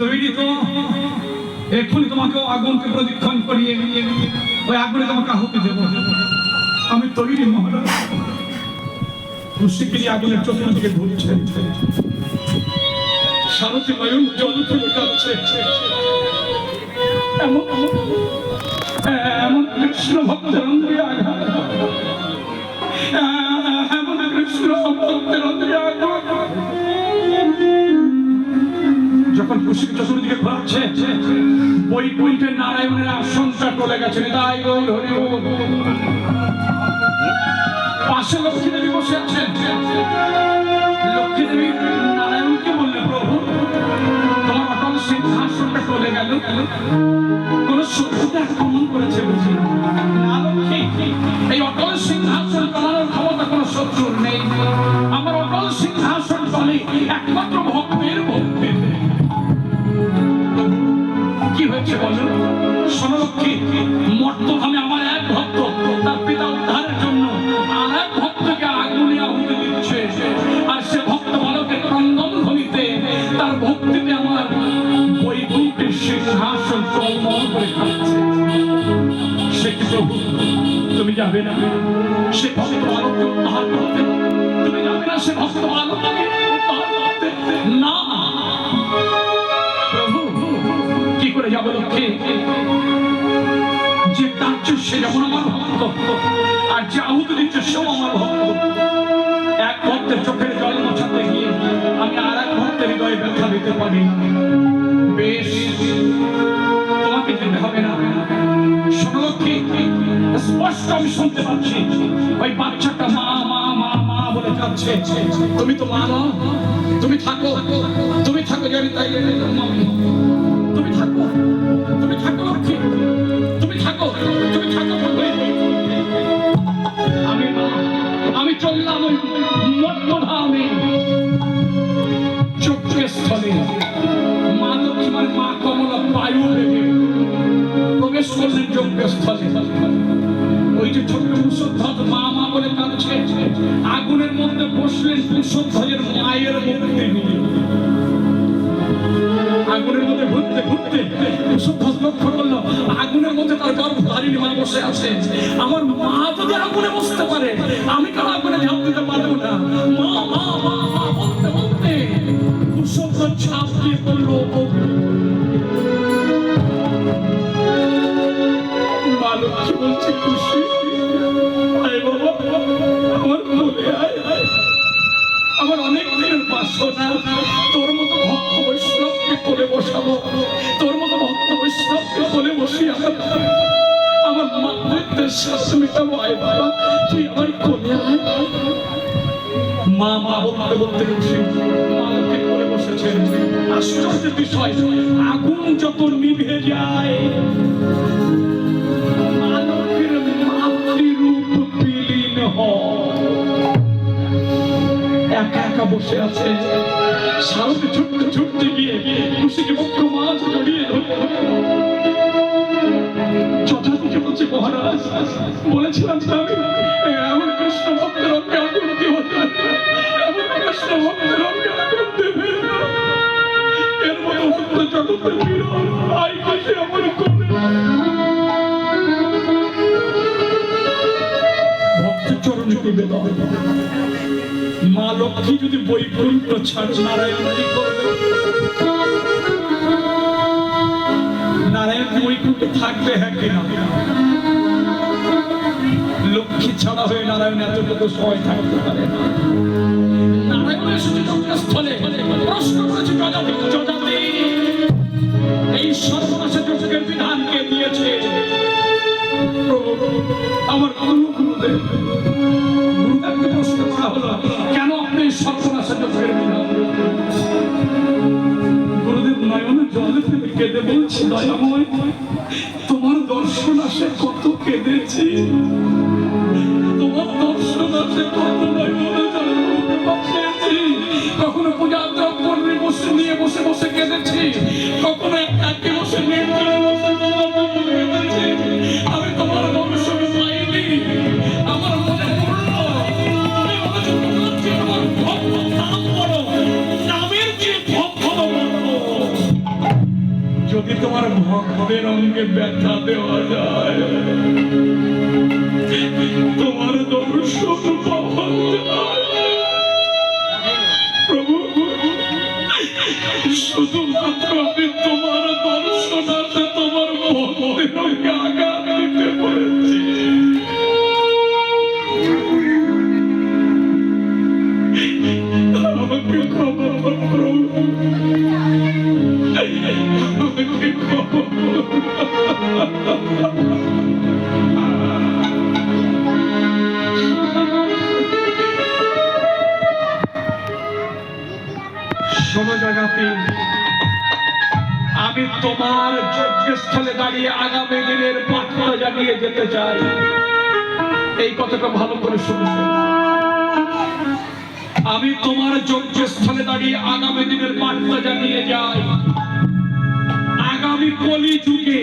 তৈরি তো? এক্ষুনি তোমাকে আগুনকে প্রদক্ষিণ করিয়ে ওই আগুনে তোমাকে আহুতি দেব। আমি তৈরি মহারাজ। ঋষিকেরি আগুনের চতুর্দিকে ঘুরছে, সারথি নয়ন জল ফেলে কাঁদছে। এমন কৃষ্ণ ভক্তের অন্তরে আঘাত, এমন কৃষ্ণ ভক্তের অন্তরে আঘাত। যখন খুশি চতুর্দিকে ঘোরাচ্ছে, বৈকুণ্ঠে নারায়ণের আসনটা টলে গেছে। তাই গৌর হরি বল। পাশে লক্ষ্মী দেবী বসে আছেন। লক্ষ্মী দেবী নারায়ণকে বললেন, প্রভু তোমার অটল সিংহাসনটা টলে গেল, কোন শত্রুতা আক্রমণ করেছে বুঝি? না লক্ষ্মী, এই অটল সিংহাসন টলানোর ক্ষমতা কোন শত্রুর নেই। আমার অটল সিংহাসন টলে একমাত্র ভক্তের ভক্তি। কি হয়েছে বলো? শোনো লক্ষ্মী, মর্তধামে আমার এক ভক্ত তার পিতা উদ্ধারের জন্য আর এক ভক্তকে আগুনে আহুতি দিচ্ছে। আর সে ভক্ত বালকের ক্রন্দন ধ্বনিতে, তার ভক্তিতে আমার বৈকুণ্ঠের সিংহাসন টলমল করে খাচ্ছে। সে কি প্রভু, তুমি যাবে না সে ভক্ত বালককে উদ্ধার করতে? তুমি যাবে না সে ভক্ত বালককে উদ্ধার করতে? না প্রভু, কি করে যাবো লক্ষ্মী? যে কাঁদছে সে যেমন আমার ভক্ত, আর যে আহুতি দিচ্ছে সেও আমার ভক্ত। এক ভক্তের চোখের জল মোছাতে গিয়ে আমি আর এক ভক্তের হৃদয়ে ব্যথা দিতে পারি না। বেশ, তোমাকে যেতে হবে না। শোনো লক্ষ্মী, স্পষ্ট আমি শুনতে পাচ্ছি ওই বাচ্চাটা মা মা মা মা বলে কাঁদছে। তুমি তো মা না, তুমি থাকো, তুমি থাকো, জানি তাই তুমি থাকো, তুমি থাকো লক্ষ্মী, তুমি থাকো, তুমি থাকো। আমি চললাম ওই মর্তধামে। চক্রের স্থলে মা লক্ষ্মী মানে মা কমলা বায়ু বেগে প্রবেশ করলেন যজ্ঞের স্থলে। ওই যে ছোট্ট কুশধ্বজ মা মা বলে কাঁদছে, আগুনের মধ্যে বসলেন কুশধ্বজের মায়ের মূর্তি নিয়ে। আগুনের মধ্যে ঘুরতে ঘুরতে কুশধ্বজ লক্ষ্য করলো আগুনের মধ্যে তার গর্ভধারিণী মা বসে আছে। আমার মা যদি আগুনে বসতে পারে, আমি কেন আগুনে ঝাঁপ দিতে পারবো না? মা মা মা মা বলতে বলতে কুশধ্বজ ঝাঁপ দিয়ে পড়লো। মা লক্ষ্মী বলছে, খুশি আয় বাবা, আমার বলে আয়, আমার অনেক দিনের বাসনা তোর মতো ভক্ত বৈষ্ণবকে কোলে বসাবো, তোর মতো ভক্ত বৈষ্ণবকে কোলে বসিয়ে আমার মাতৃত্বের শ্বাস মেটাবো। আয় বাবা, তুই আমার কোলে আয়। মা মা বলতে বলতে খুশি মাকে কোলে বসেছেন। আশ্চর্যের বিষয়, আগুন যত নিভে যায়, মানবের মাতৃরূপ বিলীন হয়। একা একা বসে আছে। সারথি ছুটতে ছুটতে গিয়ে খুশিকে বক্ষ মাছ জড়িয়ে ধরল। যথাযথ বলছে, মহারাজ বলেছিলাম তো আমি এমন কৃষ্ণ ভক্তের অঙ্গে আগুন দিব, এমন কৃষ্ণ ভক্তের অঙ্গে আগুন দেবে। এর মতো ভক্ত জগতে বিরল। আই খুশি আমার কোলে। ভক্ত চরণে নিবেদন। মা লক্ষ্মী যদি বৈকুণ্ঠ ছাড়, নারায়ণ কি করবে? নারায়ণ বৈকুণ্ঠে থাকবে হ্যাঁ কিনা? লক্ষ্মী ছাড়া হয়ে নারায়ণ এতটুকু সময় থাকতে পারে না। নারায়ণ এসেছে যজ্ঞস্থলে, প্রশ্ন করেছে যজাতি, যজাতি এই সর্বনাশা যজ্ঞের বিধান কে দিয়েছে? আমার গুরুদেব। গুরুদেবকে প্রশ্ন করা হলো, কেন আপনি সর্বনাশা যজ্ঞের বিধান? গুরুদেব নয়নে জলে ফেলে কেঁদে বলছে, দয়াময় তোমার দর্শন আসে কত কেঁদেছি, তোমার দর্শন আসে কত নয়নে জলে বাঁচিয়েছি। কখনো পূজা দ্রব্য বসে নিয়ে বসে বসে কেঁদেছি, কখনো একে বসে নির্জনে বসে কেঁদেছি। আমি তোমার দর্শন পাইনি, আমার মনে পড়ল তুমি বলেছো তোমার যে আমার ভক্ত নাম বড়, নামের যে ভক্ত বড়। যদি তোমার ভক্তের অঙ্গে ব্যথা দেওয়া যায়, তোমার দর্শন পাওয়া যায়। প্রভু, শুধুমাত্র আমি তোমার দর্শন আছে তোমার ভক্তের অঙ্গে আঘাত দিতে পেরেছি। আমাকে ক্ষমা কর প্রভু, আমাকে ক্ষমা কর। শোনো জগাতে, আমি তোমার যজ্ঞস্থলে দাঁড়িয়ে আগামী দিনের বার্তা জানিয়ে যেতে চাই। এই কথাটা ভালো করে শুনবে। আমি তোমার যজ্ঞস্থলে দাঁড়িয়ে আগামী দিনের বার্তা জানিয়ে যাই। আগামী কলি যুগে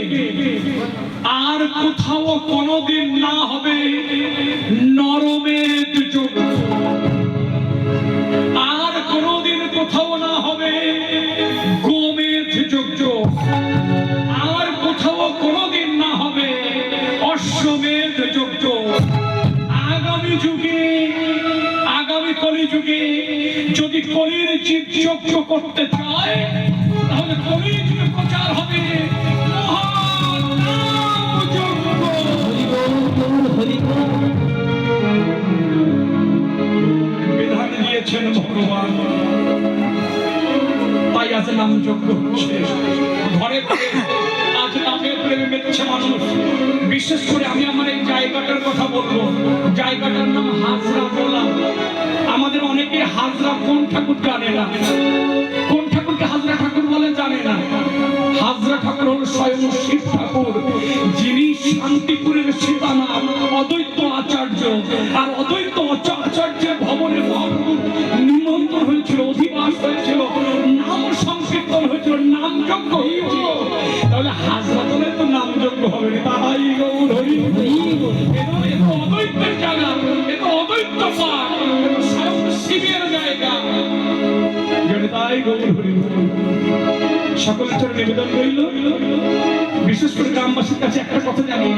আর কোথাও কোনোদিন না হবে নরমেধ যজ্ঞ, আর কোনোদিন কোথাও না হবে গোমেধ যজ্ঞ, আর কোথাও কোনোদিন না হবে অশ্বমেধ যজ্ঞ। আগামী যুগে, আগামী কলি যুগে যদি কলির জীব যজ্ঞ করতে চায়, তাহলে কলির যুগে প্রচার হবে মহানাম যজ্ঞ। বিধান দিয়েছেন ভগবান, তাই আজ নাম যজ্ঞ হচ্ছে। ঘরে ঘরে আজ নামের প্রেমে মেতেছে মানুষ। বিশেষ করে আমি আমার এই জায়গাটার কথা বলবো। জায়গাটার নাম হাজরা টোলা। আমাদের অনেকে হাজরা কোন ঠাকুর জানে না। কোন ঠাকুরকে হাজরা ঠাকুর বলে জানে না। হাজরা ঠাকুর হল স্বয়ং শিব ঠাকুর, যিনি শান্তিপুরের সীতানাথ অদ্বৈত আচার্য। আর অদ্বৈত আচার্যের ভবনে মহাপ্রভুর নিমন্ত্রণ হয়েছিল, অধিবাস হয়েছিল, নাম সংকীর্তন হয়েছিল, নাম যজ্ঞ হয়েছিল। তাহলে হাজরা তোলে তো নাম যজ্ঞ হবে না। তাই গৌর হরি অদ্বৈতের জায়গা, এটা অদ্বৈত পাঠ, এটা স্বয়ং শিবের জায়গা। তাই গৌর হরি সকলের চরণে নিবেদন রইল। বিশেষ করে গ্রামবাসীর কাছে একটা কথা জানিয়ে